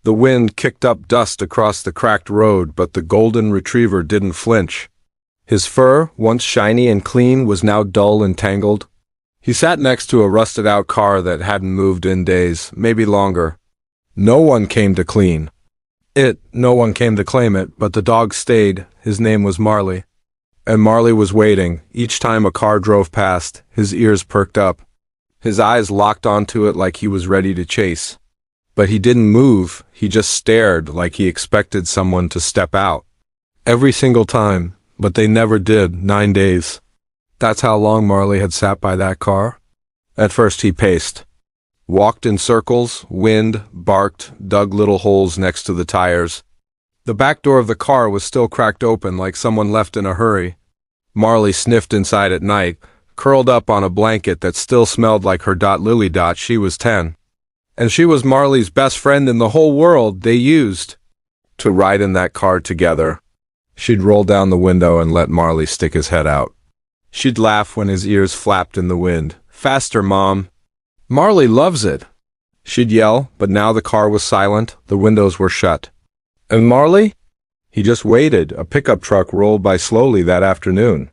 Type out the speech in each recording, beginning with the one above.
The wind kicked up dust across the cracked road, but the golden retriever didn't flinch. His fur, once shiny and clean, was now dull and tangled. He sat next to a rusted-out car that hadn't moved in days, maybe longer. No one came to clean it. No one came to claim it, but the dog stayed. His name was Marley. And Marley was waiting. Each time a car drove past, his ears perked up. His eyes locked onto it like he was ready to chase. But he didn't move, he just stared like he expected someone to step out. Every single time, but they never did. 9 days. That's how long Marley had sat by that car. At first he paced. Walked in circles, whined, barked, dug little holes next to the tires. The back door of the car was still cracked open like someone left in a hurry. Marley sniffed inside at night, curled up on a blanket that still smelled like her Lily. She was 10. And she was Marley's best friend in the whole world. They used to ride in that car together. She'd roll down the window and let Marley stick his head out. She'd laugh when his ears flapped in the wind. "Faster, Mom. Marley loves it," she'd yell, but now the car was silent, the windows were shut. And Marley? He just waited. A pickup truck rolled by slowly that afternoon.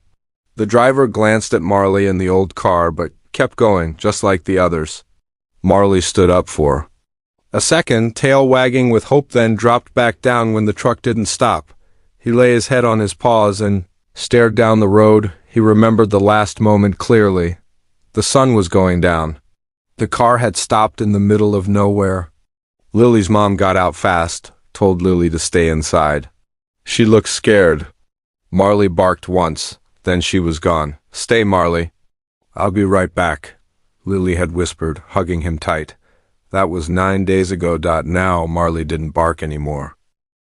The driver glanced at Marley in the old car, but kept going, just like the others. Marley stood up for a second, tail wagging with hope, then dropped back down when the truck didn't stop. He lay his head on his paws and stared down the road. He remembered the last moment clearly. The sun was going down. The car had stopped in the middle of nowhere. Lily's mom got out fast, told Lily to stay inside. She looked scared. Marley barked once, then she was gone. "Stay, Marley. I'll be right back," Lily had whispered, hugging him tight. That was 9 days ago. Now Marley didn't bark anymore.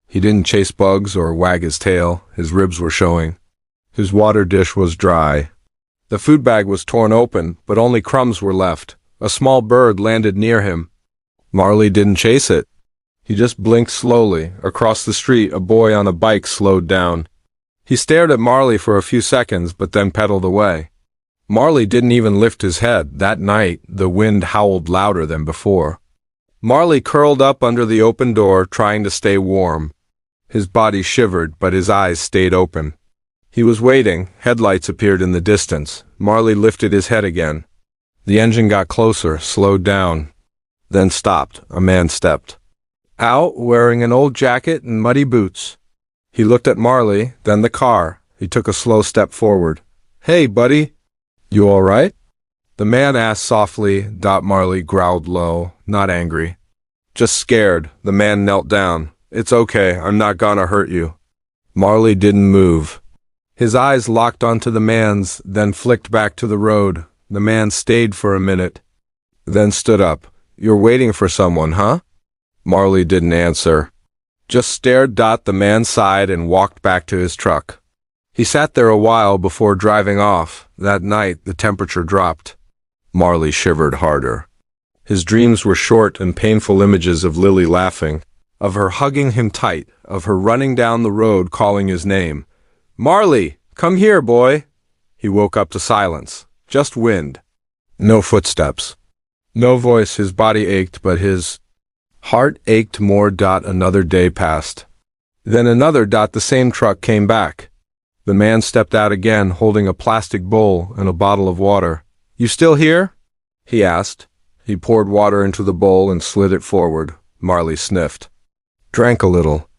He didn't chase bugs or wag his tail. His ribs were showing. His water dish was dry. The food bag was torn open, but only crumbs were left. A small bird landed near him. Marley didn't chase it. He just blinked slowly. Across the street, a boy on a bike slowed down. He stared at Marley for a few seconds, but then pedaled away. Marley didn't even lift his head. That night, the wind howled louder than before. Marley curled up under the open door, trying to stay warm. His body shivered, but his eyes stayed open. He was waiting. Headlights appeared in the distance. Marley lifted his head again. The engine got closer, slowed down, then stopped. A man stepped out, wearing an old jacket and muddy boots. He looked at Marley, then the car. He took a slow step forward. "Hey, buddy. You all right?" The man asked softly. Marley growled low, not angry. "Just scared." The man knelt down. "It's okay. I'm not gonna hurt you." Marley didn't move. His eyes locked onto the man's, then flicked back to the road. The man stayed for a minute, then stood up. "You're waiting for someone, huh?" Marley didn't answer. Just stared. The man sighed and walked back to his truck. He sat there a while before driving off. That night, the temperature dropped. Marley shivered harder. His dreams were short and painful images of Lily laughing, of her hugging him tight, of her running down the road calling his name. "Marley, come here, boy." He woke up to silence. Just wind. No footsteps. No voice. His body ached, but his heart ached more. Another day passed. Then another. The same truck came back. The man stepped out again, holding a plastic bowl and a bottle of water. "You still here?" he asked. He poured water into the bowl and slid it forward. Marley sniffed, drank a little,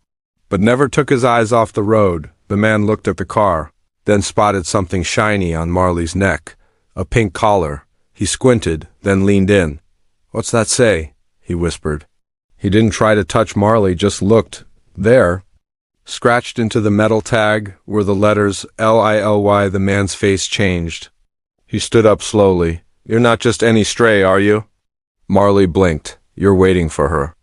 but never took his eyes off the road. The man looked at the car, then spotted something shiny on Marley's neck. A pink collar. He squinted, then leaned in. "What's that say?" he whispered. He didn't try to touch Marley, just looked. There, scratched into the metal tag, were the letters Lily. The man's face changed. He stood up slowly. "You're not just any stray, are you?" Marley blinked. "You're waiting for her."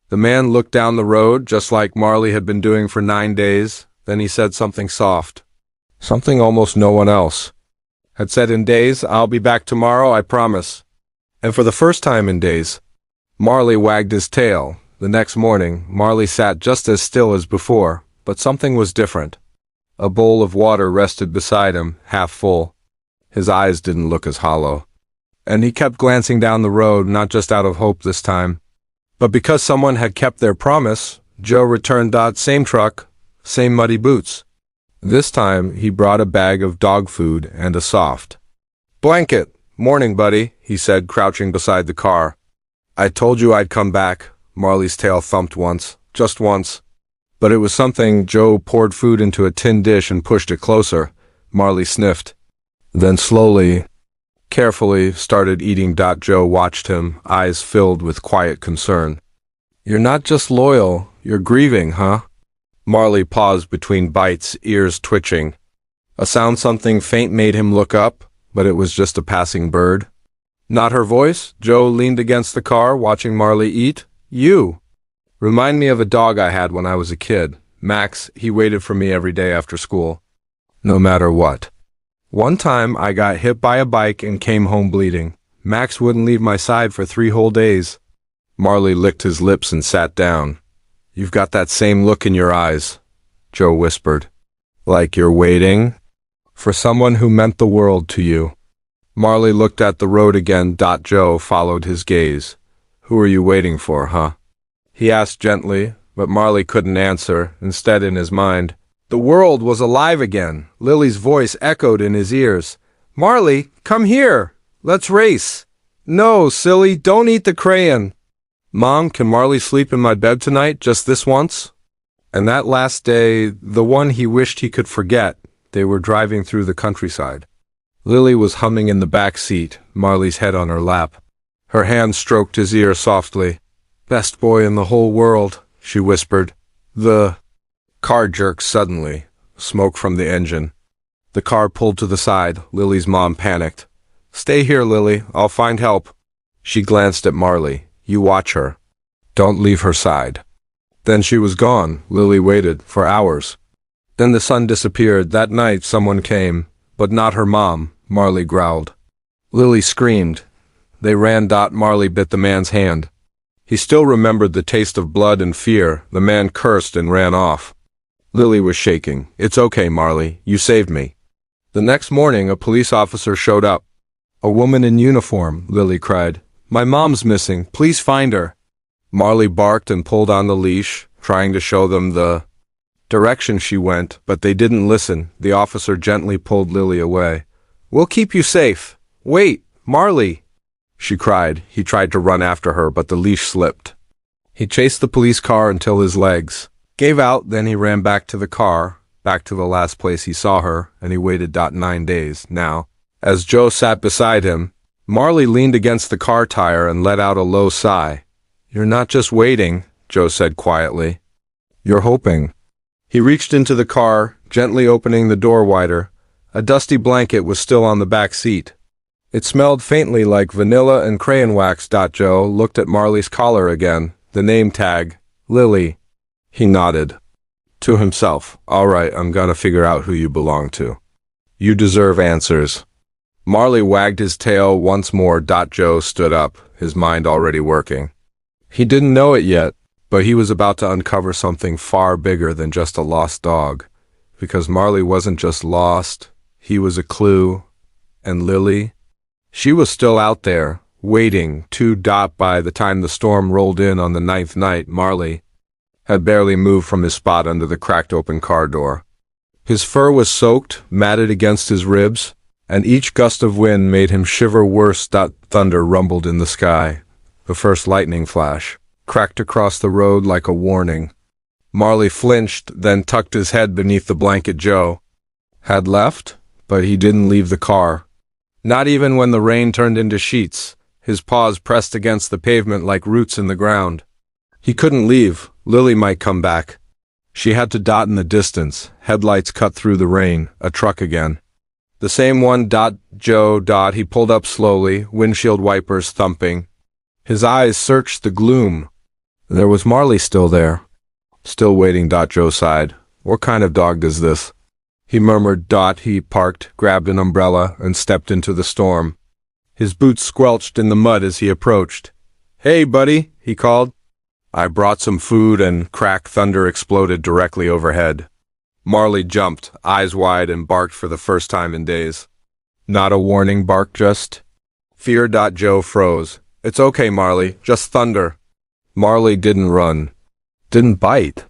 The man looked down the road, just like Marley had been doing for 9 days. Then he said something soft. Something almost no one else had said in days. "I'll be back tomorrow, I promise." And for the first time in days, Marley wagged his tail. The next morning, Marley sat just as still as before, but something was different. A bowl of water rested beside him, half full. His eyes didn't look as hollow. And he kept glancing down the road, not just out of hope this time. But because someone had kept their promise, Joe returned Dot same truck, same muddy boots. This time, he brought a bag of dog food and a soft blanket. "Morning, buddy," he said, crouching beside the car. "I told you I'd come back." Marley's tail thumped once, just once. But it was something. Joe poured food into a tin dish and pushed it closer. Marley sniffed. Then slowly, carefully, started eating. Joe watched him, eyes filled with quiet concern. "You're not just loyal, you're grieving, huh?" Marley paused between bites, ears twitching. A sound something faint made him look up, but it was just a passing bird. Not her voice. Joe leaned against the car, watching Marley eat. "You remind me of a dog I had when I was a kid. Max, he waited for me every day after school, no matter what. One time I got hit by a bike and came home bleeding. Max wouldn't leave my side for 3 whole days." Marley licked his lips and sat down. "You've got that same look in your eyes," Joe whispered. "Like you're waiting for someone who meant the world to you." Marley looked at the road again. Joe followed his gaze. "Who are you waiting for, huh?" he asked gently, but Marley couldn't answer. Instead, in his mind, the world was alive again. Lily's voice echoed in his ears. "Marley, come here. Let's race." "No, silly, don't eat the crayon." "Mom, can Marley sleep in my bed tonight, just this once?" And that last day, the one he wished he could forget, they were driving through the countryside. Lily was humming in the back seat, Marley's head on her lap. Her hand stroked his ear softly. "Best boy in the whole world," she whispered. The car jerked suddenly, smoke from the engine. The car pulled to the side. Lily's mom panicked. "Stay here, Lily. I'll find help." She glanced at Marley. "You watch her. Don't leave her side." Then she was gone. Lily waited for hours. Then the sun disappeared. That night someone came, but not her mom. Marley growled. Lily screamed. They ran. Marley bit the man's hand. He still remembered the taste of blood and fear. The man cursed and ran off. Lily was shaking. "It's okay, Marley. You saved me." The next morning, a police officer showed up. "A woman in uniform," Lily cried. "My mom's missing. Please find her." Marley barked and pulled on the leash, trying to show them the direction she went, but they didn't listen. The officer gently pulled Lily away. "We'll keep you safe." "Wait, Marley!" she cried. He tried to run after her, but the leash slipped. He chased the police car until his legs gave out. Then he ran back to the car, back to the last place he saw her, and he waited. 9 days now. As Joe sat beside him, Marley leaned against the car tire and let out a low sigh. "You're not just waiting," Joe said quietly. "You're hoping." He reached into the car, gently opening the door wider. A dusty blanket was still on the back seat. It smelled faintly like vanilla and crayon wax. Joe looked at Marley's collar again, the name tag, Lily. He nodded. To himself, "All right, I'm gonna figure out who you belong to. You deserve answers." Marley wagged his tail once more. Joe stood up, his mind already working. He didn't know it yet, but he was about to uncover something far bigger than just a lost dog. Because Marley wasn't just lost, he was a clue. And Lily? She was still out there, waiting. By the time the storm rolled in on the 9th night, Marley had barely moved from his spot under the cracked open car door. His fur was soaked, matted against his ribs, and each gust of wind made him shiver worse. Thunder rumbled in the sky. The first lightning flash cracked across the road like a warning. Marley flinched, then tucked his head beneath the blanket. Joe had left, but he didn't leave the car. Not even when the rain turned into sheets. His paws pressed against the pavement like roots in the ground. He couldn't leave. Lily might come back. She had to. In the distance, headlights cut through the rain. A truck again. The same one. Joe. He pulled up slowly, windshield wipers thumping. His eyes searched the gloom. There was Marley still there. Still waiting. Joe sighed. "What kind of dog does this?" he murmured. He parked, grabbed an umbrella, and stepped into the storm. His boots squelched in the mud as he approached. "Hey, buddy," he called. "I brought some food," and crack. Thunder exploded directly overhead. Marley jumped, eyes wide, and barked for the first time in days. Not a warning bark, just fear. Joe froze. "It's okay, Marley, just thunder." Marley didn't run, didn't bite,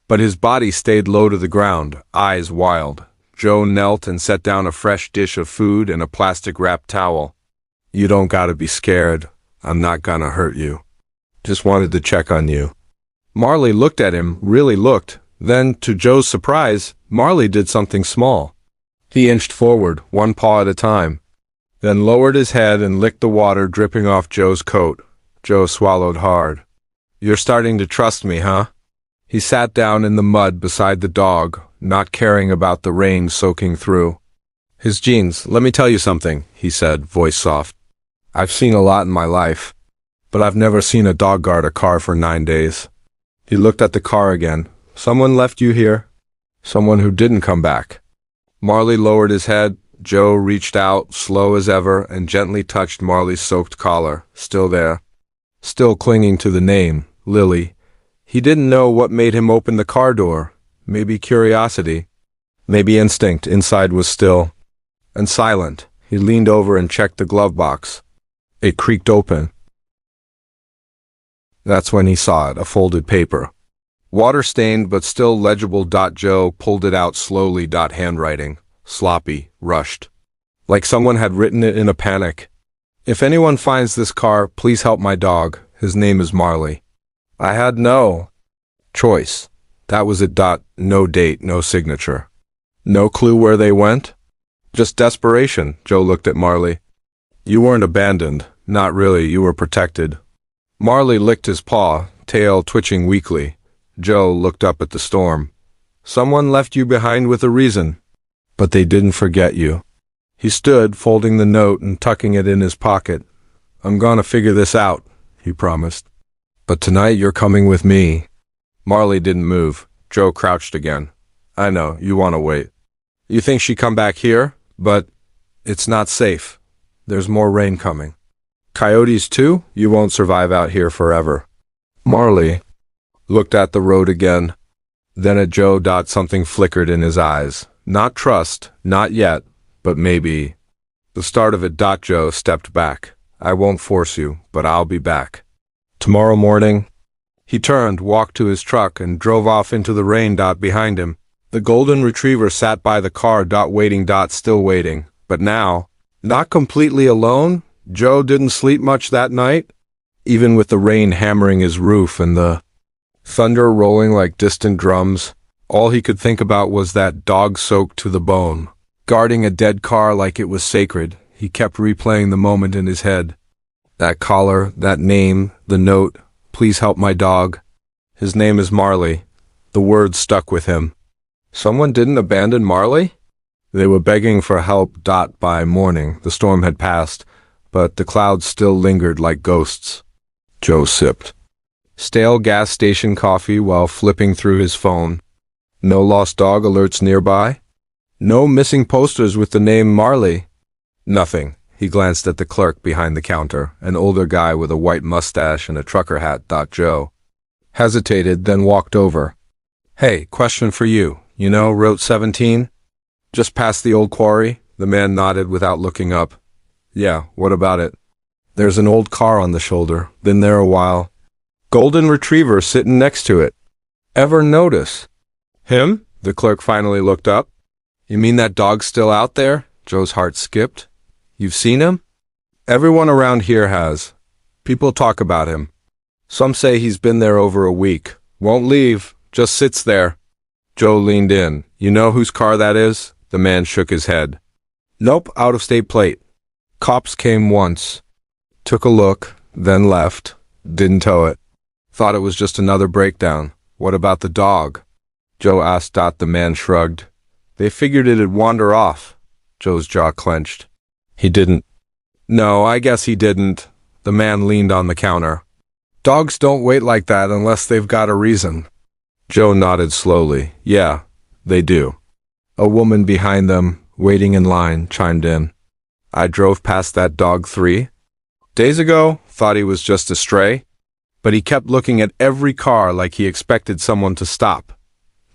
but his body stayed low to the ground, eyes wild. Joe knelt and set down a fresh dish of food and a plastic-wrapped towel. You don't gotta be scared. I'm not gonna hurt you. Just wanted to check on you. Marley looked at him, really looked. Then, to Joe's surprise, Marley did something small. He inched forward, one paw at a time, then lowered his head and licked the water dripping off Joe's coat. Joe swallowed hard. You're starting to trust me, huh? He sat down in the mud beside the dog, not caring about the rain soaking through. His jeans, let me tell you something, he said, voice soft. I've seen a lot in my life, but I've never seen a dog guard a car for 9 days. He looked at the car again. Someone left you here? Someone who didn't come back. Marley lowered his head. Joe reached out, slow as ever, and gently touched Marley's soaked collar, still there. Still clinging to the name, Lily. He didn't know what made him open the car door. Maybe curiosity. Maybe instinct. Inside was still and silent. He leaned over and checked the glove box. It creaked open. That's when he saw it, a folded paper. Water-stained but still legible. Joe pulled it out slowly. Handwriting. Sloppy, rushed. Like someone had written it in a panic. If anyone finds this car, please help my dog. His name is Marley. I had no choice. That was it. No date, no signature. No clue where they went? Just desperation. Joe looked at Marley. You weren't abandoned. Not really, you were protected. Marley licked his paw, tail twitching weakly. Joe looked up at the storm. Someone left you behind with a reason. But they didn't forget you. He stood, folding the note and tucking it in his pocket. I'm gonna figure this out, he promised. But tonight you're coming with me. Marley didn't move. Joe crouched again. I know, you want to wait. You think she'd come back here? But it's not safe. There's more rain coming. Coyotes too? You won't survive out here forever. Marley looked at the road again. Then at Joe. Something flickered in his eyes. Not trust, not yet, but maybe. The start of it. Joe stepped back. I won't force you, but I'll be back. Tomorrow morning. He turned, walked to his truck, and drove off into the rain. Behind him. The golden retriever sat by the car. Waiting. Still waiting. But now, not completely alone. Joe didn't sleep much that night, even with the rain hammering his roof and the thunder rolling like distant drums. All he could think about was that dog soaked to the bone, guarding a dead car like it was sacred. He kept replaying the moment in his head. That collar, that name, the note, please help my dog. His name is Marley. The words stuck with him. Someone didn't abandon Marley? They were begging for help. By morning, the storm had passed, but the clouds still lingered like ghosts. Joe sipped stale gas station coffee while flipping through his phone. No lost dog alerts nearby? No missing posters with the name Marley? Nothing. He glanced at the clerk behind the counter, an older guy with a white mustache and a trucker hat. Joe hesitated, then walked over. Hey, question for you. You know Route 17? Just past the old quarry? The man nodded without looking up. Yeah, what about it? There's an old car on the shoulder. Been there a while. Golden retriever sitting next to it. Ever notice? Him? The clerk finally looked up. You mean that dog's still out there? Joe's heart skipped. You've seen him? Everyone around here has. People talk about him. Some say he's been there over a week. Won't leave. Just sits there. Joe leaned in. You know whose car that is? The man shook his head. Nope, out-of-state plate. Cops came once. Took a look, then left. Didn't tow it. Thought it was just another breakdown. What about the dog? Joe asked. The man shrugged. They figured it'd wander off. Joe's jaw clenched. He didn't. No, I guess he didn't. The man leaned on the counter. Dogs don't wait like that unless they've got a reason. Joe nodded slowly. Yeah, they do. A woman behind them, waiting in line, chimed in. I drove past that dog 3 days ago, thought he was just a stray, but he kept looking at every car like he expected someone to stop.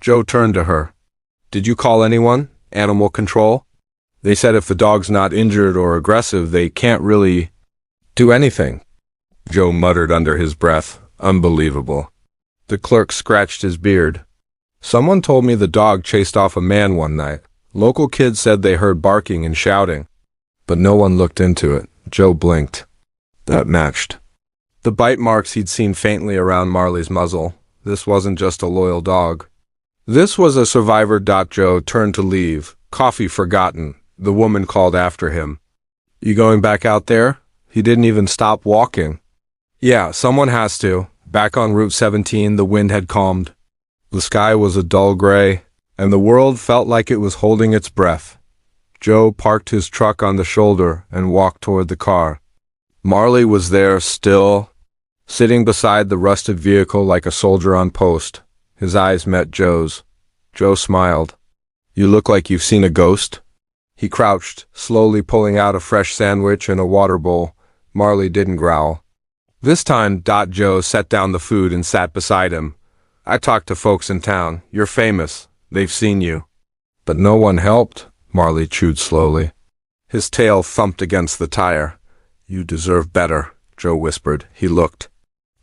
Joe turned to her. Did you call anyone? Animal control? They said if the dog's not injured or aggressive, they can't really do anything. Joe muttered under his breath. Unbelievable. The clerk scratched his beard. Someone told me the dog chased off a man one night. Local kids said they heard barking and shouting. But no one looked into it. Joe blinked. That matched the bite marks he'd seen faintly around Marley's muzzle. This wasn't just a loyal dog. This was a survivor. Joe turned to leave. Coffee forgotten. The woman called after him. You going back out there? He didn't even stop walking. Yeah, someone has to. Back on Route 17, the wind had calmed. The sky was a dull gray, and the world felt like it was holding its breath. Joe parked his truck on the shoulder and walked toward the car. Marley was there, still, sitting beside the rusted vehicle like a soldier on post. His eyes met Joe's. Joe smiled. You look like you've seen a ghost. He crouched, slowly pulling out a fresh sandwich and a water bowl. Marley didn't growl. This time, Joe set down the food and sat beside him. I talked to folks in town. You're famous. They've seen you. But no one helped, Marley chewed slowly. His tail thumped against the tire. You deserve better, Joe whispered. He looked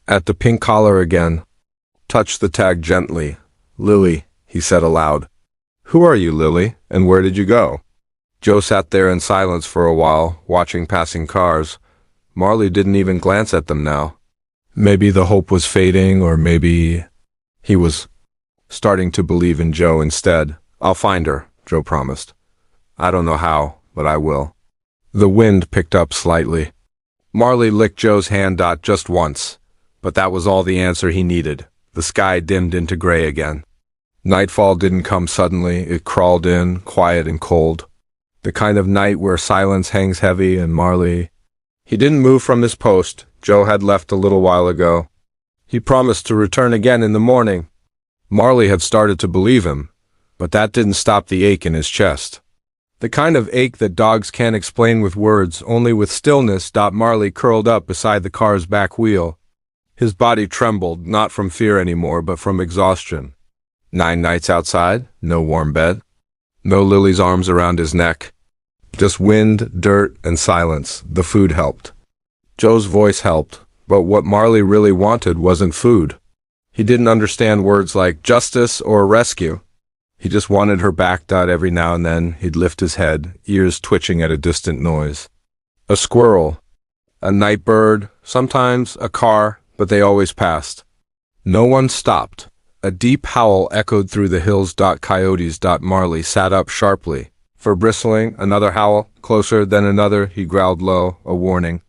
at the pink collar again. Touched the tag gently. Lily, he said aloud. Who are you, Lily, and where did you go? Joe sat there in silence for a while, watching passing cars. Marley didn't even glance at them now. Maybe the hope was fading, or maybe he was starting to believe in Joe instead. I'll find her, Joe promised. I don't know how, but I will. The wind picked up slightly. Marley licked Joe's hand just once, but that was all the answer he needed. The sky dimmed into gray again. Nightfall didn't come suddenly. It crawled in, quiet and cold. The kind of night where silence hangs heavy, and Marley... He didn't move from his post. Joe had left a little while ago. He promised to return again in the morning. Marley had started to believe him, but that didn't stop the ache in his chest. The kind of ache that dogs can't explain with words, only with stillness. Marley curled up beside the car's back wheel. His body trembled, not from fear anymore, but from exhaustion. 9 nights outside, no warm bed, no Lily's arms around his neck. Just wind, dirt, and silence. The food helped. Joe's voice helped, but what Marley really wanted wasn't food. He didn't understand words like justice or rescue. He just wanted her back. Every now and then, he'd lift his head, ears twitching at a distant noise. A squirrel, a night bird, sometimes a car, but they always passed. No one stopped. A deep howl echoed through the hills. Coyotes. Marley sat up sharply. For bristling, another howl, closer, then another. He growled low, a warning.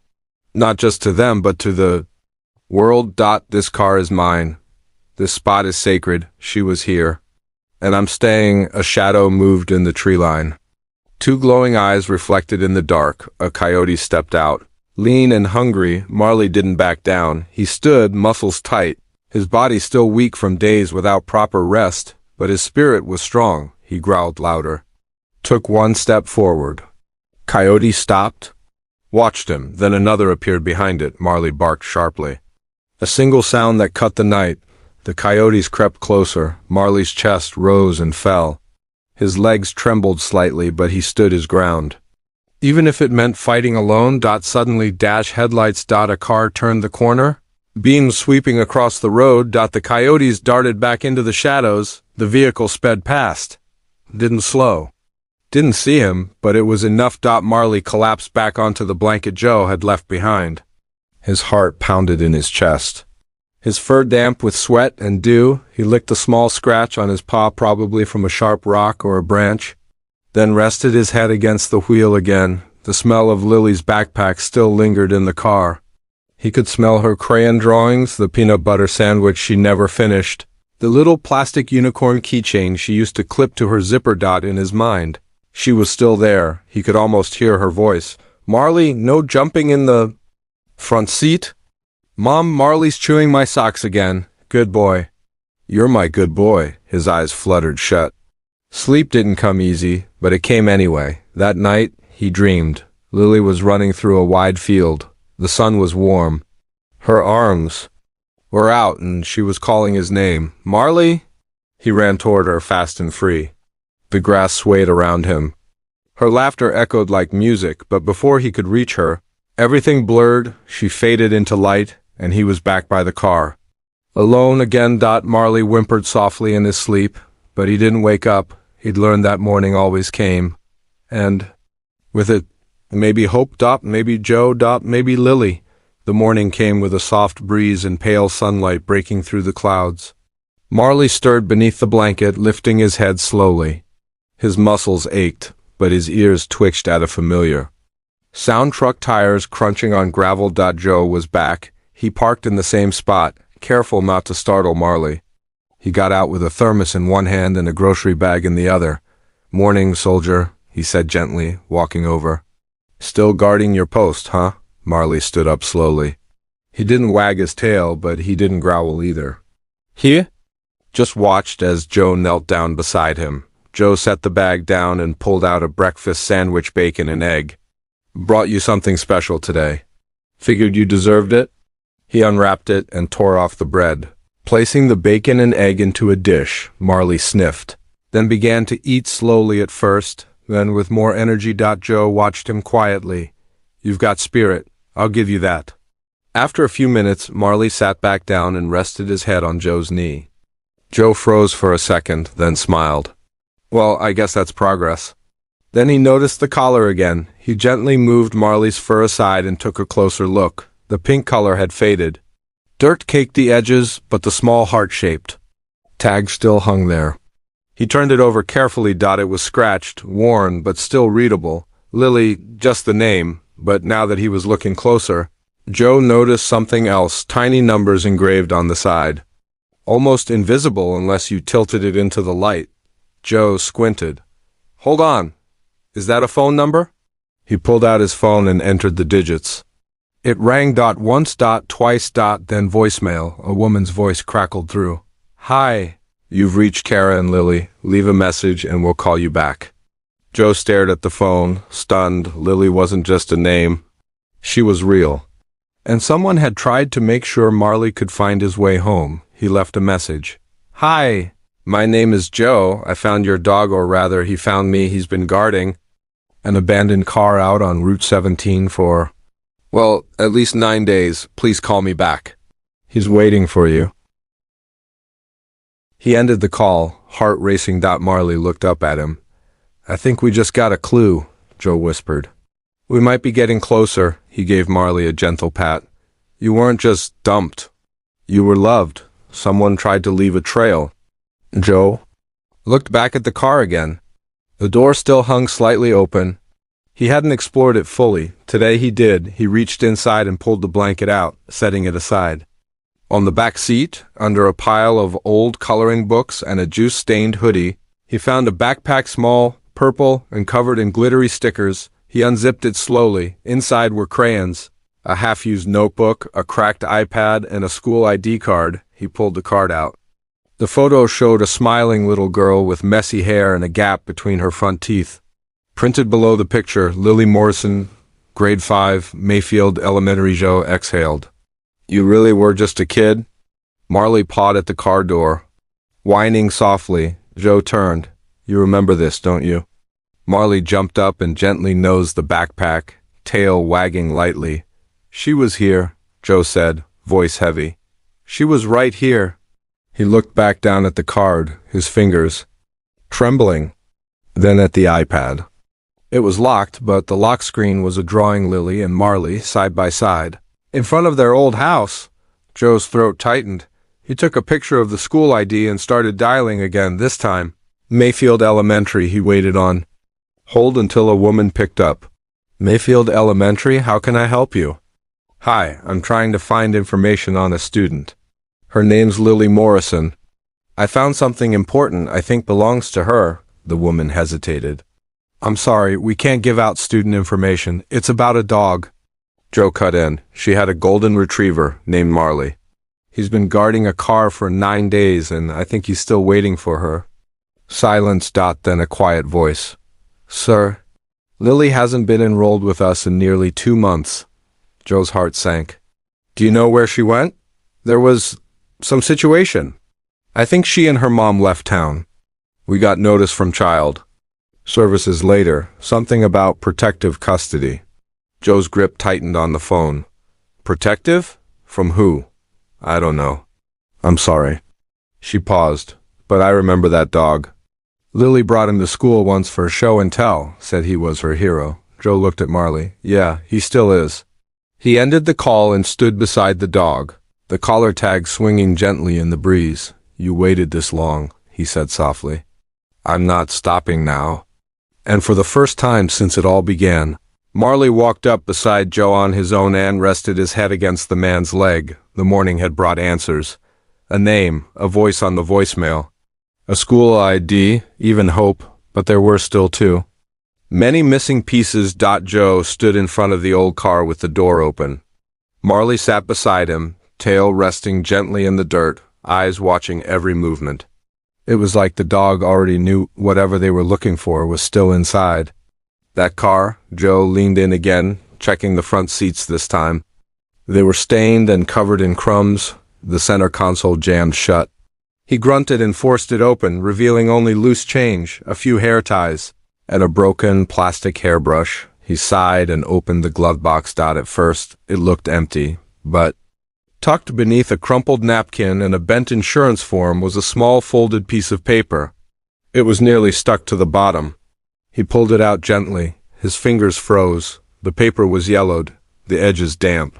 Not just to them, but to the world. This car is mine. This spot is sacred. She was here. And I'm staying. A shadow moved in the tree line. 2 glowing eyes reflected in the dark. A coyote stepped out. Lean and hungry, Marley didn't back down. He stood, muscles tight, his body still weak from days without proper rest, but his spirit was strong. He growled louder. Took 1 step forward. Coyote stopped, watched him, then another appeared behind it. Marley barked sharply. A single sound that cut the night. The coyotes crept closer. Marley's chest rose and fell. His legs trembled slightly, but he stood his ground. Even if it meant fighting alone. Suddenly, headlights. A car turned the corner. Beams sweeping across the road. The coyotes darted back into the shadows. The vehicle sped past. Didn't slow. Didn't see him, but it was enough. Marley collapsed back onto the blanket Joe had left behind. His heart pounded in his chest. His fur damp with sweat and dew. He licked a small scratch on his paw, probably from a sharp rock or a branch, then rested his head against the wheel again. The smell of Lily's backpack still lingered in the car. He could smell her crayon drawings, the peanut butter sandwich she never finished, the little plastic unicorn keychain she used to clip to her zipper. In his mind, she was still there. He could almost hear her voice. Marley, no jumping in the front seat? Mom, Marley's chewing my socks again. Good boy. You're my good boy. His eyes fluttered shut. Sleep didn't come easy, but it came anyway. That night, he dreamed. Lily was running through a wide field. The sun was warm. Her arms were out, and she was calling his name. Marley? He ran toward her, fast and free. The grass swayed around him. Her laughter echoed like music, but before he could reach her, everything blurred. She faded into light, and he was back by the car. Alone again. Marley whimpered softly in his sleep, but he didn't wake up. He'd learned that morning always came. And with it, maybe hope. Maybe Joe. Maybe Lily. The morning came with a soft breeze and pale sunlight breaking through the clouds. Marley stirred beneath the blanket, lifting his head slowly. His muscles ached, but his ears twitched at a familiar sound. Truck tires crunching on gravel. Joe was back. He parked in the same spot, careful not to startle Marley. He got out with a thermos in one hand and a grocery bag in the other. "Morning, soldier," he said gently, walking over. "Still guarding your post, huh?" Marley stood up slowly. He didn't wag his tail, but he didn't growl either. "Here?" Just watched as Joe knelt down beside him. Joe set the bag down and pulled out a breakfast sandwich, bacon and egg. "Brought you something special today. Figured you deserved it." He unwrapped it and tore off the bread. Placing the bacon and egg into a dish, Marley sniffed, then began to eat slowly at first, then with more energy. Joe watched him quietly. "You've got spirit, I'll give you that." After a few minutes, Marley sat back down and rested his head on Joe's knee. Joe froze for a second, then smiled. "Well, I guess that's progress." Then he noticed the collar again. He gently moved Marley's fur aside and took a closer look. The pink color had faded. Dirt caked the edges, but the small heart-shaped tag still hung there. He turned it over carefully. It was scratched, worn, but still readable. Lily, just the name, but now that he was looking closer, Joe noticed something else, tiny numbers engraved on the side. Almost invisible unless you tilted it into the light. Joe squinted. "Hold on. Is that a phone number?" He pulled out his phone and entered the digits. It rang. Once. Twice. Then voicemail. A woman's voice crackled through. "Hi. You've reached Kara and Lily. Leave a message and we'll call you back." Joe stared at the phone, stunned. Lily wasn't just a name. She was real. And someone had tried to make sure Marley could find his way home. He left a message. "Hi. My name is Joe. I found your dog, or rather, he found me. He's been guarding an abandoned car out on Route 17 for, well, at least 9 days. Please call me back. He's waiting for you." He ended the call, heart racing. Marley looked up at him. "I think we just got a clue," Joe whispered. "We might be getting closer." He gave Marley a gentle pat. "You weren't just dumped. You were loved. Someone tried to leave a trail." Joe looked back at the car again. The door still hung slightly open. He hadn't explored it fully. Today he did. He reached inside and pulled the blanket out, setting it aside. On the back seat, under a pile of old coloring books and a juice-stained hoodie, he found a backpack, small, purple, and covered in glittery stickers. He unzipped it slowly. Inside were crayons, a half-used notebook, a cracked iPad, and a school ID card. He pulled the card out. The photo showed a smiling little girl with messy hair and a gap between her front teeth. Printed below the picture, Lily Morrison, grade 5, Mayfield Elementary. Joe exhaled. "You really were just a kid?" Marley pawed at the car door. Whining softly, Joe turned. "You remember this, don't you?" Marley jumped up and gently nosed the backpack, tail wagging lightly. "She was here," Joe said, voice heavy. "She was right here." He looked back down at the card, his fingers trembling, then at the iPad. It was locked, but the lock screen was a drawing Lily and Marley side by side, in front of their old house. Joe's throat tightened. He took a picture of the school ID and started dialing again, this time. Mayfield Elementary, he waited on hold until a woman picked up. "Mayfield Elementary, how can I help you?" "Hi, I'm trying to find information on a student. Her name's Lily Morrison. I found something important I think belongs to her." The woman hesitated. "I'm sorry, we can't give out student information. It's about a dog." Joe cut in. "She had a golden retriever named Marley. He's been guarding a car for 9 days, and I think he's still waiting for her." Silence. Then a quiet voice. "Sir, Lily hasn't been enrolled with us in nearly 2 months." Joe's heart sank. "Do you know where she went?" "There was some situation. I think she and her mom left town. We got notice from child services later, something about protective custody." Joe's grip tightened on the phone. "Protective? From who?" "I don't know." I'm sorry. She paused. But I remember that dog. Lily brought him to school once for show and tell, said he was her hero. Joe looked at Marley. Yeah, he still is. He ended the call and stood beside the dog, the collar tag swinging gently in the breeze. You waited this long, he said softly. I'm not stopping now. And for the first time since it all began, Marley walked up beside Joe on his own and rested his head against the man's leg. The morning had brought answers. A name, a voice on the voicemail. A school ID, even hope, but there were still two. Many missing pieces. Joe stood in front of the old car with the door open. Marley sat beside him, tail resting gently in the dirt, eyes watching every movement. It was like the dog already knew whatever they were looking for was still inside. That car, Joe leaned in again, checking the front seats this time. They were stained and covered in crumbs, the center console jammed shut. He grunted and forced it open, revealing only loose change, a few hair ties, and a broken plastic hairbrush. He sighed and opened the glove box. At first, it looked empty, but tucked beneath a crumpled napkin and a bent insurance form was a small folded piece of paper. It was nearly stuck to the bottom. He pulled it out gently. His fingers froze. The paper was yellowed, the edges damp.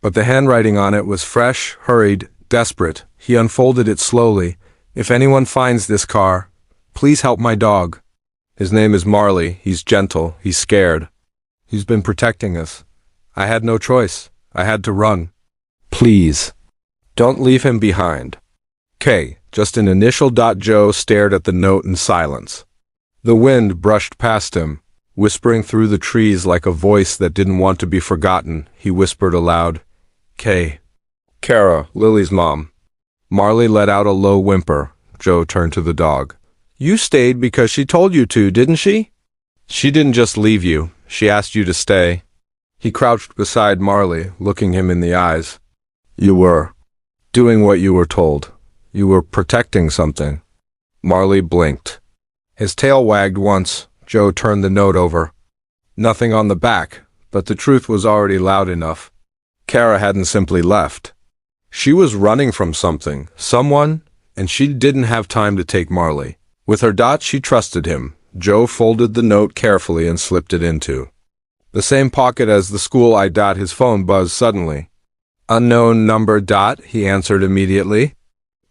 But the handwriting on it was fresh, hurried, desperate. He unfolded it slowly. If anyone finds this car, please help my dog. His name is Marley. He's gentle. He's scared. He's been protecting us. I had no choice. I had to run. Please, don't leave him behind. K. Just an initial. Joe stared at the note in silence. The wind brushed past him, whispering through the trees like a voice that didn't want to be forgotten. He whispered aloud, K. Kara, Lily's mom. Marley let out a low whimper. Joe turned to the dog. You stayed because she told you to, didn't she? She didn't just leave you. She asked you to stay. He crouched beside Marley, looking him in the eyes. You were doing what you were told. You were protecting something. Marley blinked. His tail wagged once. Joe turned the note over. Nothing on the back, but the truth was already loud enough. Kara hadn't simply left. She was running from something, someone, and she didn't have time to take Marley. With her she trusted him. Joe folded the note carefully and slipped it into the same pocket as the school ID. His phone buzzed suddenly. Unknown number. He answered immediately.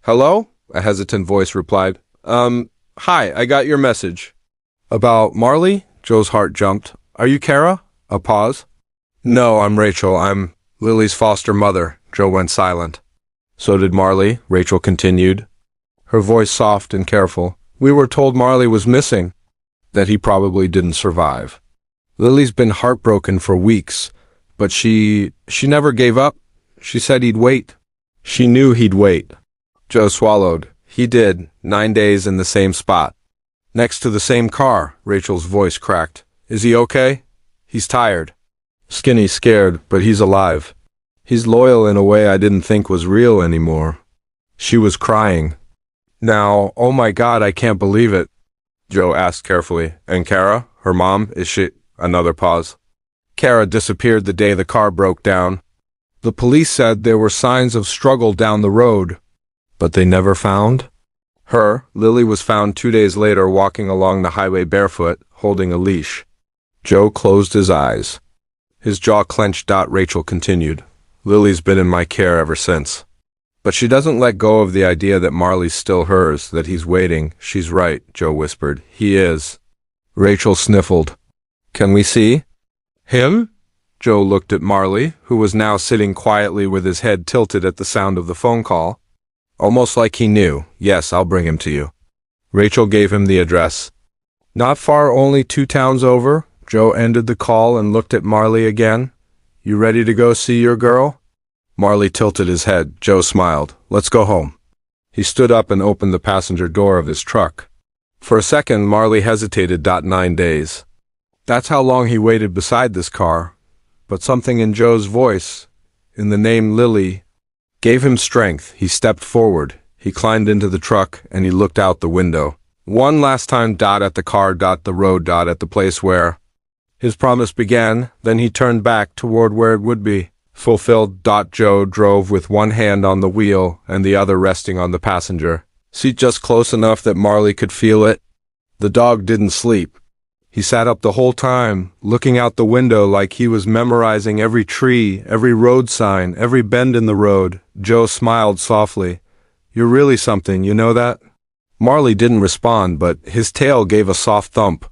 Hello? A hesitant voice replied. Hi, I got your message. About Marley? Joe's heart jumped. Are you Kara? A pause. No, I'm Rachel. I'm Lily's foster mother. Joe went silent. So did Marley, Rachel continued, her voice soft and careful. We were told Marley was missing, that he probably didn't survive. Lily's been heartbroken for weeks, but she never gave up. She said he'd wait. She knew he'd wait. Joe swallowed. He did, 9 days in the same spot. Next to the same car, Rachel's voice cracked. Is he okay? He's tired. Skinny, scared, but he's alive. He's loyal in a way I didn't think was real anymore. She was crying. Now, oh my God, I can't believe it. Joe asked carefully. And Kara, her mom, is she? Another pause. Kara disappeared the day the car broke down. The police said there were signs of struggle down the road, but they never found her. Lily was found 2 days later walking along the highway barefoot, holding a leash. Joe closed his eyes. His jaw clenched. Rachel continued. Lily's been in my care ever since. But she doesn't let go of the idea that Marley's still hers, that he's waiting. She's right, Joe whispered. He is. Rachel sniffled. Can we see him? Joe looked at Marley, who was now sitting quietly with his head tilted at the sound of the phone call. Almost like he knew. Yes, I'll bring him to you. Rachel gave him the address. Not far, only 2 towns over. Joe ended the call and looked at Marley again. You ready to go see your girl? Marley tilted his head. Joe smiled. Let's go home. He stood up and opened the passenger door of his truck. For a second, Marley hesitated. 9 days. That's how long he waited beside this car. But something in Joe's voice, in the name Lily, gave him strength. He stepped forward. He climbed into the truck and he looked out the window. One last time. At the car. The road. At the place where his promise began. Then he turned back toward where it would be. fulfilled. Joe drove with one hand on the wheel and the other resting on the passenger seat just close enough that Marley could feel it. The dog didn't sleep. He sat up the whole time, looking out the window like he was memorizing every tree, every road sign, every bend in the road. Joe smiled softly. "You're really something, you know that?" Marley didn't respond, but his tail gave a soft thump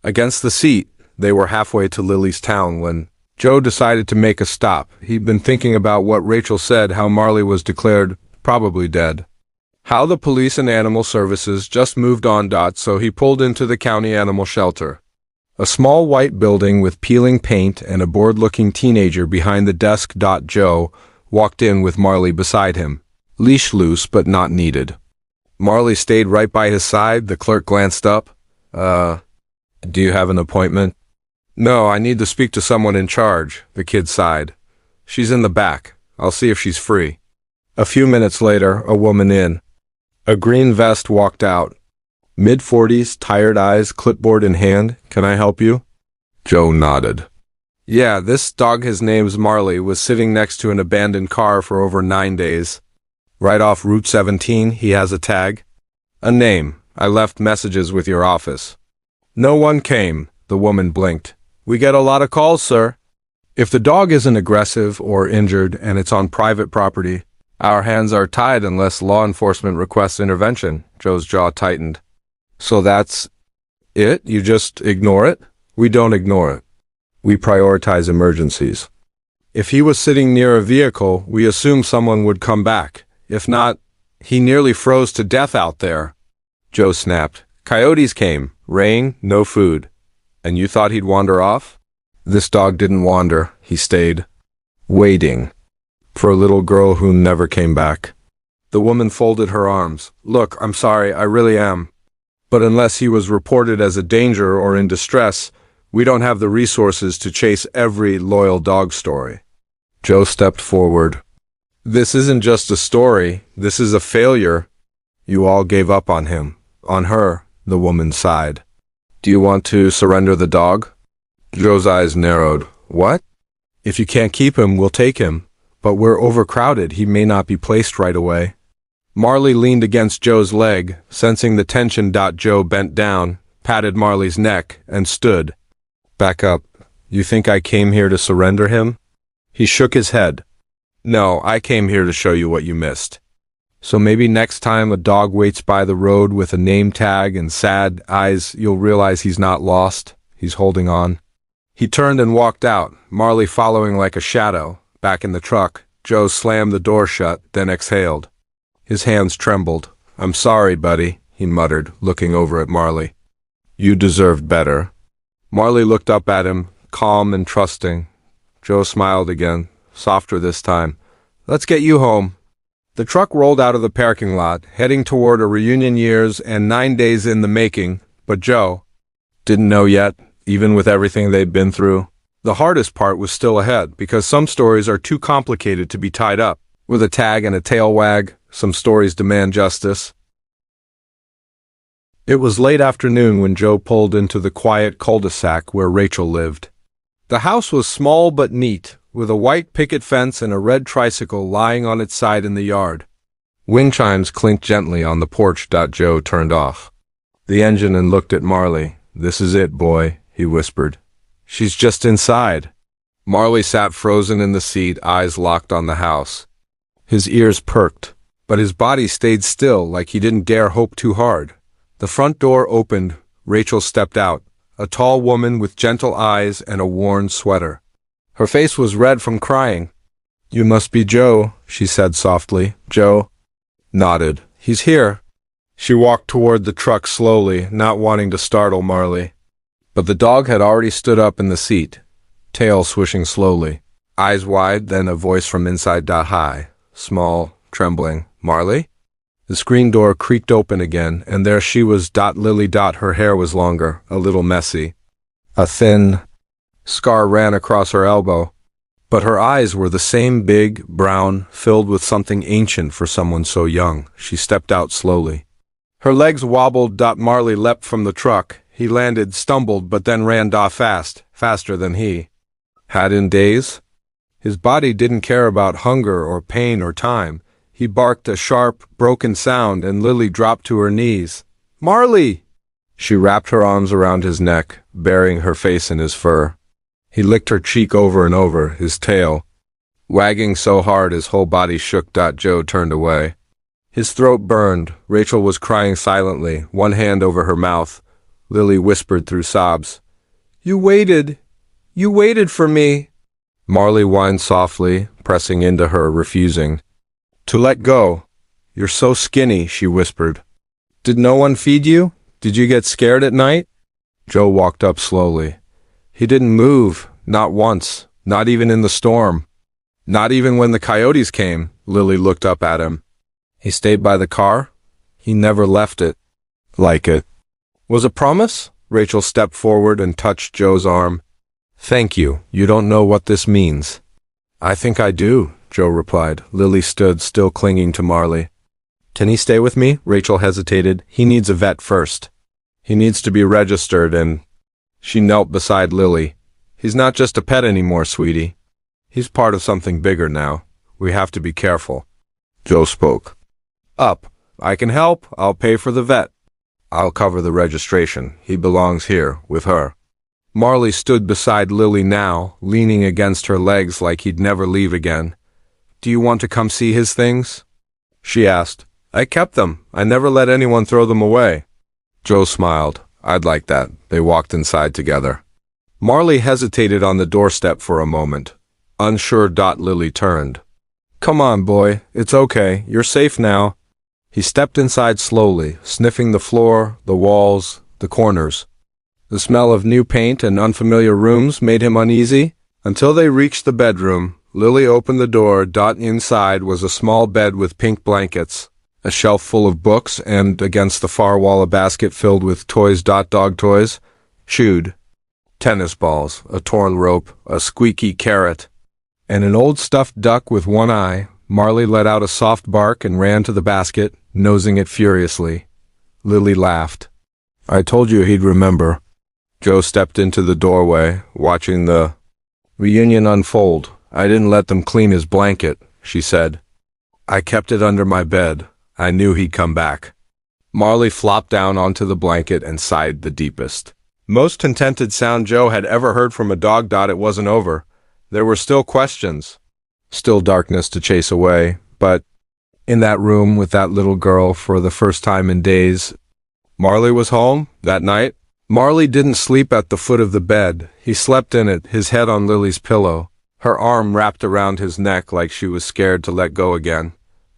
against the seat. They were halfway to Lily's town when Joe decided to make a stop. He'd been thinking about what Rachel said, how Marley was declared probably dead, how the police and animal services just moved on. So he pulled into the county animal shelter. A small white building with peeling paint and a bored-looking teenager behind the desk. Joe walked in with Marley beside him, leash loose but not needed. Marley stayed right by his side. The clerk glanced up. Do you have an appointment?" "No, I need to speak to someone in charge," the kid sighed. "She's in the back. I'll see if she's free." A few minutes later, a woman in a green vest walked out. Mid-40s, tired eyes, clipboard in hand. "Can I help you?" Joe nodded. "Yeah, this dog, his name's Marley, was sitting next to an abandoned car for over 9 days. Right off Route 17, he has a tag. A name. I left messages with your office." "No one came," the woman blinked. "We get a lot of calls, sir." "If the dog isn't aggressive or injured and it's on private property, our hands are tied unless law enforcement requests intervention." Joe's jaw tightened. "So that's it? You just ignore it?" "We don't ignore it. We prioritize emergencies. If he was sitting near a vehicle, we assume someone would come back. If not, he nearly froze to death out there." Joe snapped. "Coyotes came. Rain, no food. And you thought he'd wander off?" "This dog didn't wander. He stayed, waiting for a little girl who never came back." The woman folded her arms. "Look, I'm sorry, I really am. But unless he was reported as a danger or in distress, we don't have the resources to chase every loyal dog story." Joe stepped forward. "This isn't just a story. This is a failure. You all gave up on him. On her." The woman sighed. "Do you want to surrender the dog?" Joe's eyes narrowed. "What?" "If you can't keep him, we'll take him. But we're overcrowded. He may not be placed right away." Marley leaned against Joe's leg, sensing the tension. Joe bent down, patted Marley's neck, and stood. "Back up. You think I came here to surrender him?" He shook his head. "No, I came here to show you what you missed. So maybe next time a dog waits by the road with a name tag and sad eyes, you'll realize he's not lost. He's holding on." He turned and walked out, Marley following like a shadow. Back in the truck, Joe slammed the door shut, then exhaled. His hands trembled. "I'm sorry, buddy," he muttered, looking over at Marley. "You deserved better." Marley looked up at him, calm and trusting. Joe smiled again, softer this time. "Let's get you home." The truck rolled out of the parking lot, heading toward a reunion years and 9 days in the making, but Joe didn't know yet, even with everything they'd been through. The hardest part was still ahead, because some stories are too complicated to be tied up with a tag and a tail wag. Some stories demand justice. It was late afternoon when Joe pulled into the quiet cul-de-sac where Rachel lived. The house was small but neat, with a white picket fence and a red tricycle lying on its side in the yard. Wind chimes clinked gently on the porch. Joe turned off the engine and looked at Marley. "This is it, boy," he whispered. "She's just inside." Marley sat frozen in the seat, eyes locked on the house. His ears perked, but his body stayed still, like he didn't dare hope too hard. The front door opened. Rachel stepped out, a tall woman with gentle eyes and a worn sweater. Her face was red from crying. "You must be Joe," she said softly. Joe nodded. "He's here." She walked toward the truck slowly, not wanting to startle Marley. But the dog had already stood up in the seat, tail swishing slowly. Eyes wide, then a voice from inside. High, small, trembling. "Marley?" The screen door creaked open again, and there she was. Lily. Her hair was longer, a little messy. A thin scar ran across her elbow, but her eyes were the same, big, brown, filled with something ancient for someone so young. She stepped out slowly. Her legs wobbled. Marley leapt from the truck. He landed, stumbled, but then ran fast, faster than he had in days. His body didn't care about hunger or pain or time. He barked a sharp, broken sound and Lily dropped to her knees. "Marley!" She wrapped her arms around his neck, burying her face in his fur. He licked her cheek over and over, his tail wagging so hard his whole body shook. Joe turned away. His throat burned. Rachel was crying silently, one hand over her mouth. Lily whispered through sobs, You waited for me." Marley whined softly, pressing into her, refusing to let go. "You're so skinny," she whispered. "Did no one feed you? Did you get scared at night?" Joe walked up slowly. He didn't move, not once, not even in the storm. Not even when the coyotes came. Lily looked up at him. He stayed by the car? He never left it. Like it was a promise? Rachel stepped forward and touched Joe's arm. "Thank you. You don't know what this means." "I think I do," Joe replied. Lily stood, still clinging to Marley. "Can he stay with me?" Rachel hesitated. "He needs a vet first. He needs to be registered and—" She knelt beside Lily. "He's not just a pet anymore, sweetie. He's part of something bigger now. We have to be careful." Joe spoke up. "I can help. I'll pay for the vet. I'll cover the registration. He belongs here, with her." Marley stood beside Lily now, leaning against her legs like he'd never leave again. "Do you want to come see his things?" she asked. "I kept them. I never let anyone throw them away." Joe smiled. "I'd like that." They walked inside together. Marley hesitated on the doorstep for a moment. Unsure. Lily turned. "Come on, boy. It's okay. You're safe now." He stepped inside slowly, sniffing the floor, the walls, the corners. The smell of new paint and unfamiliar rooms made him uneasy. Until they reached the bedroom, Lily opened the door. Inside was a small bed with pink blankets, a shelf full of books, and against the far wall a basket filled with toys. Dog toys, chewed, tennis balls, a torn rope, a squeaky carrot, and an old stuffed duck with one eye. Marley let out a soft bark and ran to the basket, nosing it furiously. Lily laughed. "I told you he'd remember." Joe stepped into the doorway, watching the reunion unfold. "I didn't let them clean his blanket," she said. "I kept it under my bed. I knew he'd come back." Marley flopped down onto the blanket and sighed the deepest, most contented sound Joe had ever heard from a dog. It wasn't over. There were still questions, still darkness to chase away, but in that room with that little girl for the first time in days, Marley was home that night. Marley didn't sleep at the foot of the bed. He slept in it, his head on Lily's pillow, her arm wrapped around his neck like she was scared to let go again.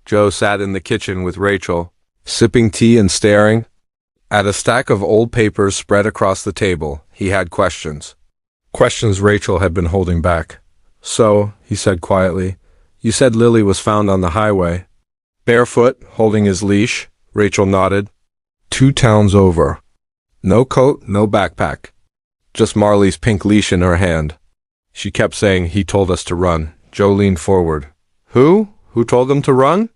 Joe sat in the kitchen with Rachel, sipping tea and staring at a stack of old papers spread across the table. He had questions. Questions Rachel had been holding back. "So," he said quietly, "you said Lily was found on the highway, barefoot, holding his leash?" Rachel nodded. "2 towns over. No coat, no backpack. Just Marley's pink leash in her hand. She kept saying, 'He told us to run.'" Joe leaned forward. "Who? Who told them to run?"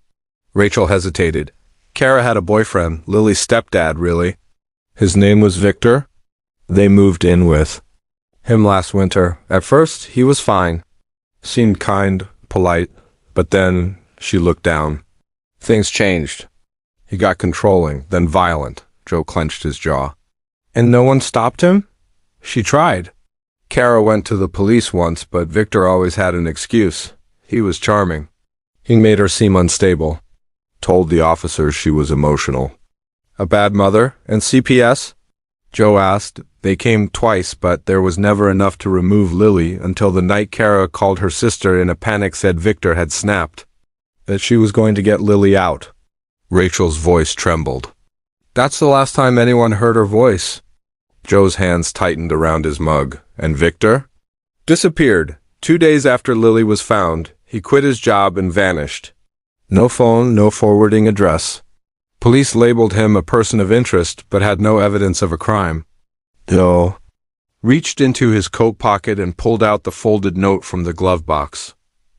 Rachel hesitated. "Kara had a boyfriend, Lily's stepdad, really. His name was Victor. They moved in with him last winter. At first, he was fine. Seemed kind, polite, but then," she looked down, "things changed. He got controlling, then violent." Joe clenched his jaw. "And no one stopped him?" "She tried. Kara went to the police once, but Victor always had an excuse. He was charming. He made her seem unstable. Told the officers she was emotional." "A bad mother? And CPS?" Joe asked. "They came twice, but there was never enough to remove Lily until the night Kara called her sister in a panic, said Victor had snapped, that she was going to get Lily out." Rachel's voice trembled. "That's the last time anyone heard her voice." Joe's hands tightened around his mug. "And Victor?" "Disappeared. 2 days after Lily was found, he quit his job and vanished. No phone, no forwarding address. Police labeled him a person of interest, but had no evidence of a crime." Joe reached into his coat pocket and pulled out the folded note from the glove box.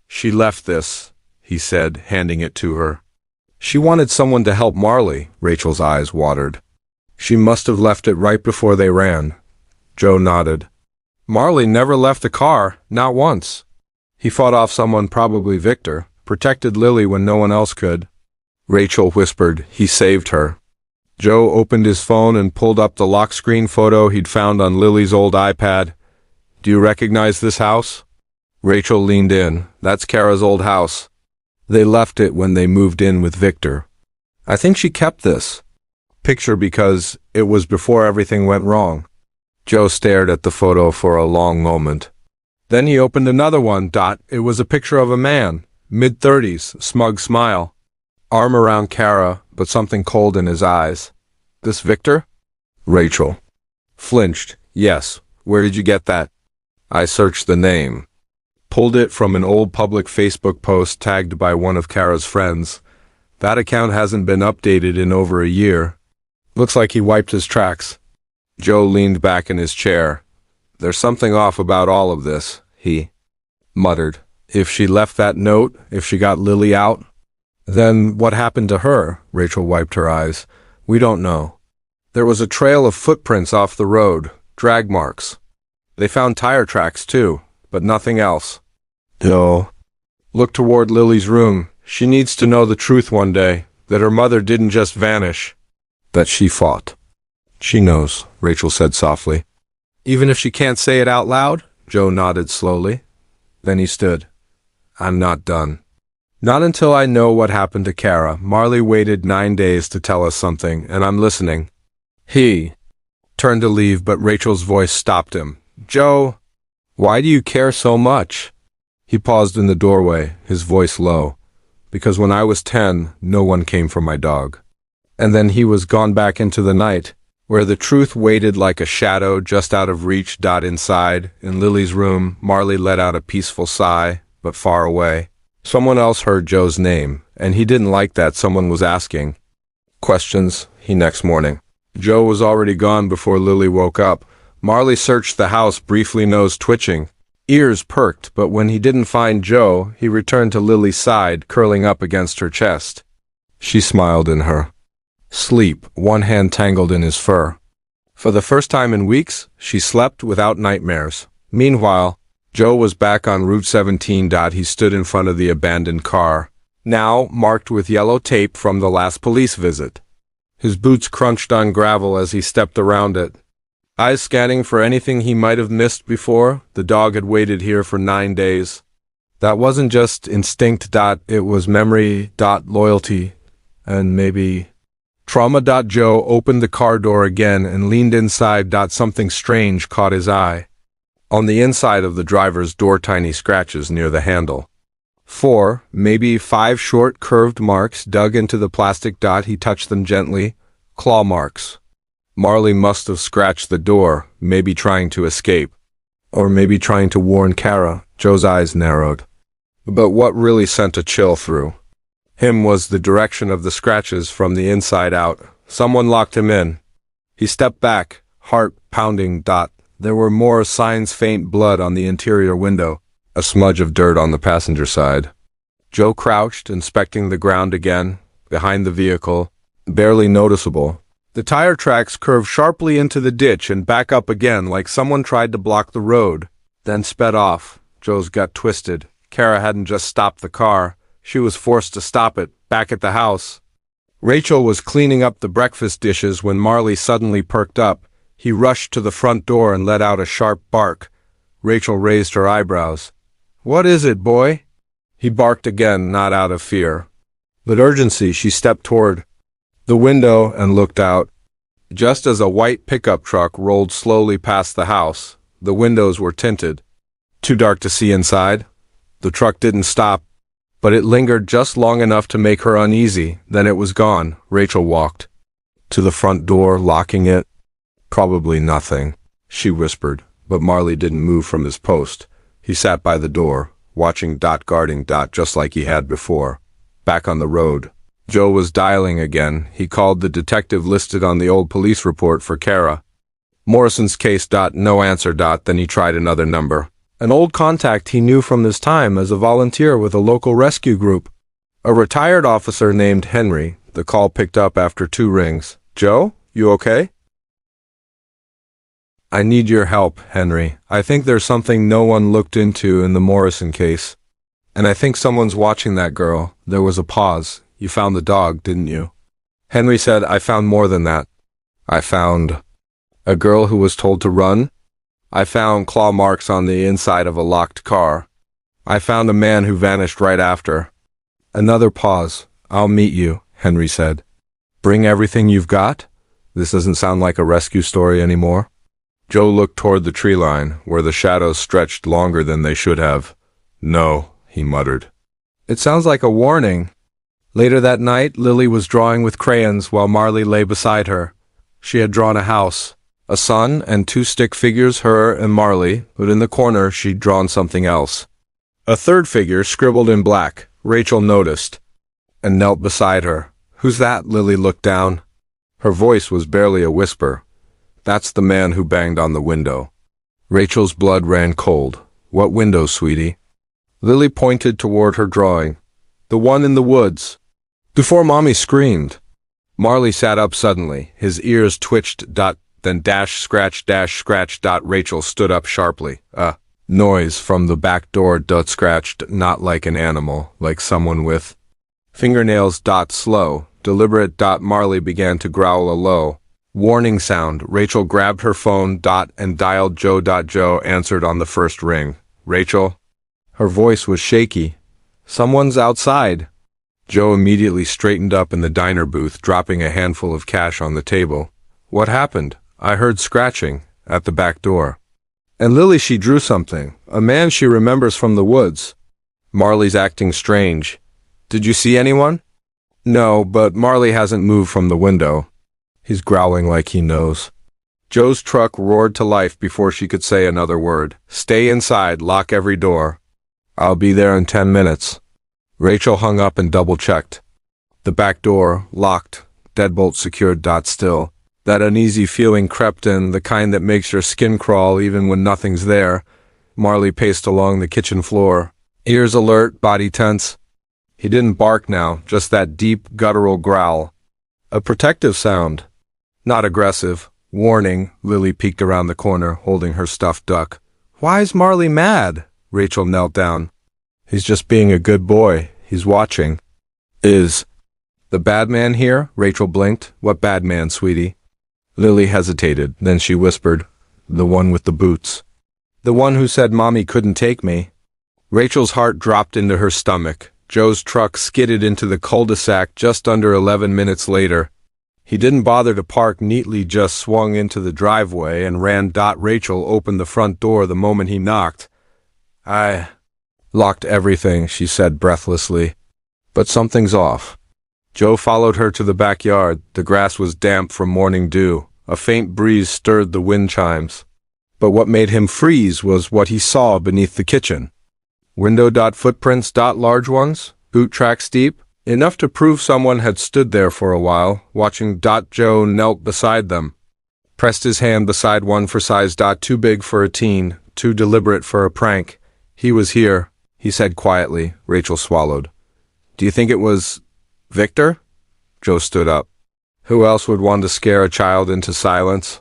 "She left this," he said, handing it to her. "She wanted someone to help Marley." Rachel's eyes watered. "She must have left it right before they ran." Joe nodded. "Marley never left the car, not once. He fought off someone, probably Victor, protected Lily when no one else could. Rachel whispered, he saved her. Joe opened his phone and pulled up the lock screen photo he'd found on Lily's old iPad. Do you recognize this house? Rachel leaned in. That's Kara's old house. They left it when they moved in with Victor. I think she kept this picture because it was before everything went wrong. Joe stared at the photo for a long moment. Then he opened another one. It was a picture of a man, mid-30s, smug smile. Arm around Kara, but something cold in his eyes. This Victor? Rachel flinched. Yes. Where did you get that? I searched the name. Pulled it from an old public Facebook post tagged by one of Kara's friends. That account hasn't been updated in over a year. Looks like he wiped his tracks. Joe leaned back in his chair. There's something off about all of this, he muttered. If she left that note, if she got Lily out, then what happened to her? Rachel wiped her eyes. We don't know. There was a trail of footprints off the road, drag marks. They found tire tracks too, but nothing else. No. Look toward Lily's room. She needs to know the truth one day, that her mother didn't just vanish, that she fought. She knows, Rachel said softly. Even if she can't say it out loud? Joe nodded slowly. Then he stood. I'm not done. Not until I know what happened to Kara. Marley waited 9 days to tell us something, and I'm listening. He turned to leave, but Rachel's voice stopped him. Joe, why do you care so much? He paused in the doorway, his voice low. Because when I was 10, no one came for my dog. And then he was gone back into the night, where the truth waited like a shadow just out of reach. Inside, in Lily's room, Marley let out a peaceful sigh, but far away. Someone else heard Joe's name, and he didn't like that someone was asking questions. Next morning. Joe was already gone before Lily woke up. Marley searched the house, briefly, nose twitching. Ears perked, but when he didn't find Joe, he returned to Lily's side, curling up against her chest. She smiled in her sleep, one hand tangled in his fur. For the first time in weeks, she slept without nightmares. Meanwhile, Joe was back on Route 17. He stood in front of the abandoned car, now marked with yellow tape from the last police visit. His boots crunched on gravel as he stepped around it. Eyes scanning for anything he might have missed before. The dog had waited here for 9 days. That wasn't just instinct. It was memory. Loyalty. And maybe trauma. Joe opened the car door again and leaned inside. Something strange caught his eye. On the inside of the driver's door, tiny scratches near the handle. 4, maybe 5 short, curved marks dug into the plastic. He touched them gently. Claw marks. Marley must have scratched the door, maybe trying to escape. Or maybe trying to warn Kara. Joe's eyes narrowed. But what really sent a chill through him was the direction of the scratches from the inside out. Someone locked him in. He stepped back, heart pounding. There were more signs, faint blood on the interior window, a smudge of dirt on the passenger side. Joe crouched, inspecting the ground again, behind the vehicle, barely noticeable. The tire tracks curved sharply into the ditch and back up again like someone tried to block the road, then sped off. Joe's gut twisted. Kara hadn't just stopped the car. She was forced to stop it, back at the house. Rachel was cleaning up the breakfast dishes when Marley suddenly perked up. He rushed to the front door and let out a sharp bark. Rachel raised her eyebrows. What is it, boy? He barked again, not out of fear, but urgency. She stepped toward the window and looked out. Just as a white pickup truck rolled slowly past the house, the windows were tinted. Too dark to see inside. The truck didn't stop, but it lingered just long enough to make her uneasy. Then it was gone. Rachel walked to the front door, locking it. Probably nothing, she whispered, but Marley didn't move from his post. He sat by the door, watching. Guarding. Just like he had before. Back on the road. Joe was dialing again. He called the detective listed on the old police report for Kara. Morrison's case. No answer. Then he tried another number. An old contact he knew from his time as a volunteer with a local rescue group. A retired officer named Henry. The call picked up after 2 rings. Joe, you okay? I need your help, Henry. I think there's something no one looked into in the Morrison case. And I think someone's watching that girl. There was a pause. You found the dog, didn't you? Henry said, I found more than that. I found a girl who was told to run. I found claw marks on the inside of a locked car. I found a man who vanished right after. Another pause. I'll meet you, Henry said. Bring everything you've got? This doesn't sound like a rescue story anymore. Joe looked toward the tree line, where the shadows stretched longer than they should have. No, he muttered. It sounds like a warning. Later that night, Lily was drawing with crayons while Marley lay beside her. She had drawn a house, a sun and two stick figures, her and Marley, but in the corner she'd drawn something else. A third figure scribbled in black, Rachel noticed, and knelt beside her. Who's that? Lily looked down. Her voice was barely a whisper. That's the man who banged on the window. Rachel's blood ran cold. What window, sweetie? Lily pointed toward her drawing. The one in the woods. Before Mommy screamed. Marley sat up suddenly. His ears twitched, then scratch. Rachel stood up sharply. Noise from the back door, scratched, not like an animal, like someone with fingernails, slow, deliberate. Marley began to growl a low, warning sound. Rachel grabbed her phone, and dialed Joe. Joe answered on the first ring. Rachel? Her voice was shaky. Someone's outside. Joe immediately straightened up in the diner booth, dropping a handful of cash on the table. What happened? I heard scratching at the back door. And Lily, she drew something. A man she remembers from the woods. Marley's acting strange. Did you see anyone? No, but Marley hasn't moved from the window. He's growling like he knows. Joe's truck roared to life before she could say another word. Stay inside, lock every door. I'll be there in 10 minutes. Rachel hung up and double-checked. The back door, locked, deadbolt secured. Still. That uneasy feeling crept in, the kind that makes your skin crawl even when nothing's there. Marley paced along the kitchen floor, ears alert, body tense. He didn't bark now, just that deep, guttural growl. A protective sound. Not aggressive. Warning. Lily peeked around the corner, holding her stuffed duck. Why's Marley mad? Rachel knelt down. He's just being a good boy. He's watching. Is the bad man here? Rachel blinked. What bad man, sweetie? Lily hesitated, then she whispered, the one with the boots. The one who said Mommy couldn't take me. Rachel's heart dropped into her stomach. Joe's truck skidded into the cul-de-sac just under 11 minutes later. He didn't bother to park neatly, just swung into the driveway and ran. Rachel opened the front door the moment he knocked. I locked everything, she said breathlessly. But something's off. Joe followed her to the backyard. The grass was damp from morning dew. A faint breeze stirred the wind chimes. But what made him freeze was what he saw beneath the kitchen. Window. Footprints. Large ones. Boot tracks deep. Enough to prove someone had stood there for a while, watching. Joe knelt beside them. Pressed his hand beside one for size. Too big for a teen. Too deliberate for a prank. He was here, he said quietly. Rachel swallowed. Do you think it was Victor? Joe stood up. Who else would want to scare a child into silence?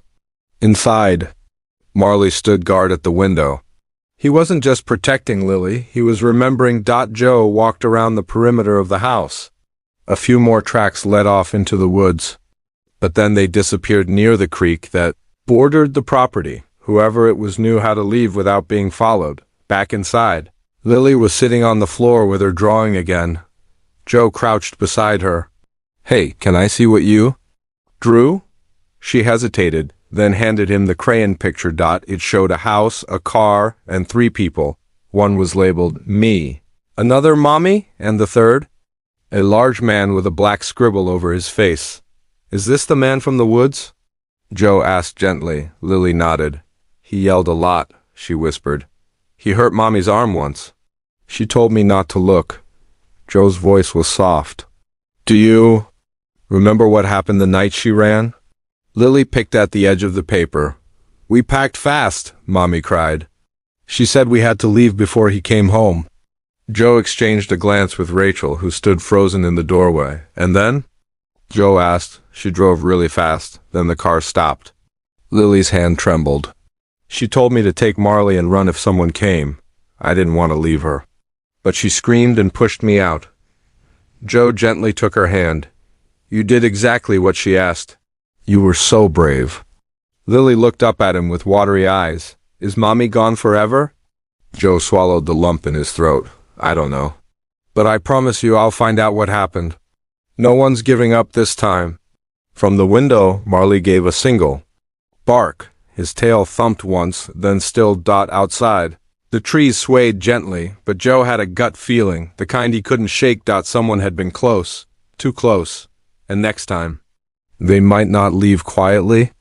Inside. Marley stood guard at the window. He wasn't just protecting Lily, he was remembering. Joe walked around the perimeter of the house. A few more tracks led off into the woods, but then they disappeared near the creek that bordered the property. Whoever it was knew how to leave without being followed. Back inside. Lily was sitting on the floor with her drawing again. Joe crouched beside her. Hey, can I see what you drew? She hesitated, then handed him the crayon picture. It showed a house, a car, and 3 people. One was labeled me. Another Mommy, and the third? A large man with a black scribble over his face. Is this the man from the woods? Joe asked gently. Lily nodded. He yelled a lot, she whispered. He hurt Mommy's arm once. She told me not to look. Joe's voice was soft. Do you remember what happened the night she ran? Lily picked at the edge of the paper. We packed fast, Mommy cried. She said we had to leave before he came home. Joe exchanged a glance with Rachel, who stood frozen in the doorway. And then? Joe asked. She drove really fast. Then the car stopped. Lily's hand trembled. She told me to take Marley and run if someone came. I didn't want to leave her. But she screamed and pushed me out. Joe gently took her hand. You did exactly what she asked. You were so brave. Lily looked up at him with watery eyes. Is Mommy gone forever? Joe swallowed the lump in his throat. I don't know. But I promise you I'll find out what happened. No one's giving up this time. From the window, Marley gave a single bark. His tail thumped once, then stilled. Outside. The trees swayed gently, but Joe had a gut feeling, the kind he couldn't shake. Someone had been close. Too close. And next time, they might not leave quietly.